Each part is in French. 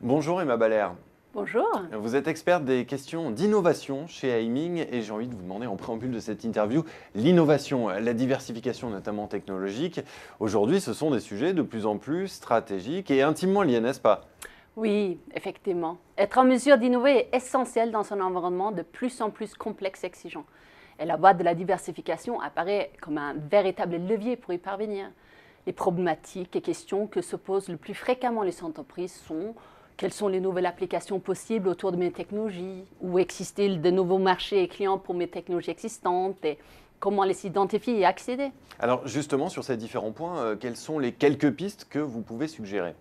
Bonjour Emma Baller. Bonjour. Vous êtes experte des questions d'innovation chez Aiming et j'ai envie de vous demander en préambule de cette interview, l'innovation, la diversification notamment technologique. Aujourd'hui, ce sont des sujets de plus en plus stratégiques et intimement liés, n'est-ce pas? Oui, effectivement. Être en mesure d'innover est essentiel dans un environnement de plus en plus complexe et exigeant. Et la voie de la diversification apparaît comme un véritable levier pour y parvenir. Les problématiques et questions que se posent le plus fréquemment les entreprises sont: quelles sont les nouvelles applications possibles autour de mes technologies? Où existent de nouveaux marchés et clients pour mes technologies existantes? Et comment les identifier et accéder? Alors justement, sur ces différents points, quelles sont les quelques pistes que vous pouvez suggérer?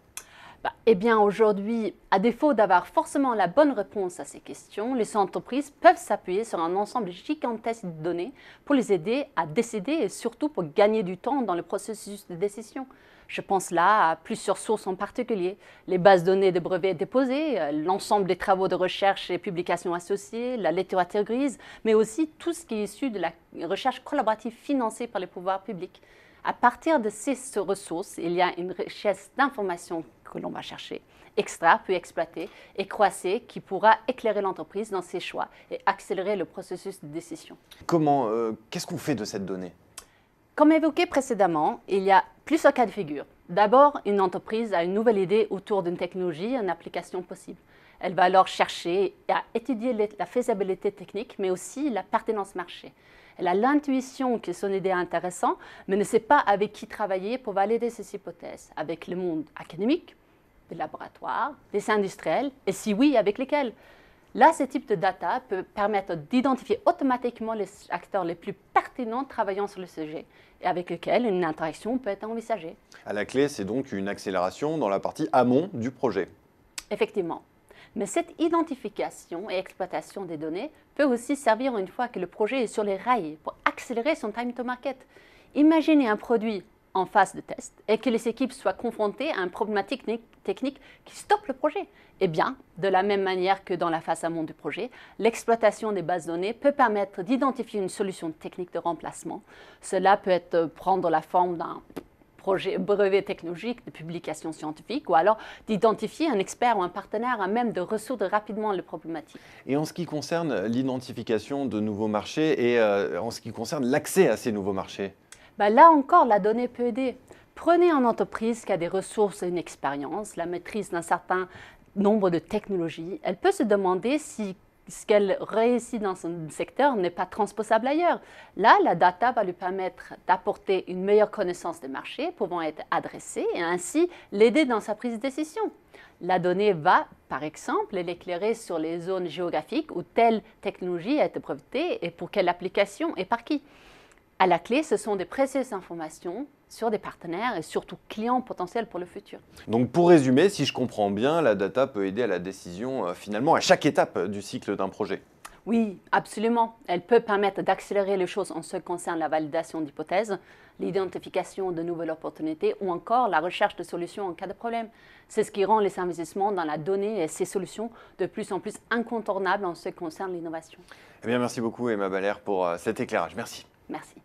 Eh bien, aujourd'hui, à défaut d'avoir forcément la bonne réponse à ces questions, les entreprises peuvent s'appuyer sur un ensemble gigantesque de données pour les aider à décider et surtout pour gagner du temps dans le processus de décision. Je pense là à plusieurs sources en particulier: les bases de données de brevets déposés, l'ensemble des travaux de recherche et publications associées, la littérature grise, mais aussi tout ce qui est issu de la recherche collaborative financée par les pouvoirs publics. À partir de ces ressources, il y a une richesse d'informations que l'on va chercher, extraire puis exploiter et croiser, qui pourra éclairer l'entreprise dans ses choix et accélérer le processus de décision. Comment, qu'est-ce qu'on fait de cette donnée? Comme évoqué précédemment, il y a plusieurs cas de figure. D'abord, une entreprise a une nouvelle idée autour d'une technologie, une application possible. Elle va alors chercher à étudier la faisabilité technique, mais aussi la pertinence marché. Elle a l'intuition que son idée est intéressante, mais ne sait pas avec qui travailler pour valider ces hypothèses. Avec le monde académique, des laboratoires, des industriels, et si oui, avec lesquels. Là, ce type de data peut permettre d'identifier automatiquement les acteurs les plus pertinents travaillant sur le sujet et avec lesquels une interaction peut être envisagée. À la clé, c'est donc une accélération dans la partie amont du projet. Effectivement. Mais cette identification et exploitation des données peut aussi servir une fois que le projet est sur les rails pour accélérer son time to market. Imaginez un produit en phase de test et que les équipes soient confrontées à une problématique technique qui stoppe le projet. Eh bien, de la même manière que dans la phase amont du projet, l'exploitation des bases de données peut permettre d'identifier une solution technique de remplacement. Cela peut prendre la forme d'un brevet technologique, de publication scientifique, ou alors d'identifier un expert ou un partenaire à même de résoudre rapidement les problématiques. Et en ce qui concerne l'identification de nouveaux marchés et en ce qui concerne l'accès à ces nouveaux marchés? Là encore, la donnée peut aider. Prenez une entreprise qui a des ressources et une expérience, la maîtrise d'un certain nombre de technologies. Elle peut se demander si ce qu'elle réussit dans son secteur n'est pas transposable ailleurs. Là, la data va lui permettre d'apporter une meilleure connaissance des marchés pouvant être adressés et ainsi l'aider dans sa prise de décision. La donnée va, par exemple, l'éclairer sur les zones géographiques où telle technologie a été brevetée et pour quelle application et par qui. À la clé, ce sont des précieuses informations sur des partenaires et surtout clients potentiels pour le futur. Donc pour résumer, si je comprends bien, la data peut aider à la décision finalement à chaque étape du cycle d'un projet. Oui, absolument. Elle peut permettre d'accélérer les choses en ce qui concerne la validation d'hypothèses, l'identification de nouvelles opportunités ou encore la recherche de solutions en cas de problème. C'est ce qui rend les investissements dans la donnée et ces solutions de plus en plus incontournables en ce qui concerne l'innovation. Eh bien, merci beaucoup Emma Baller pour cet éclairage. Merci. Merci.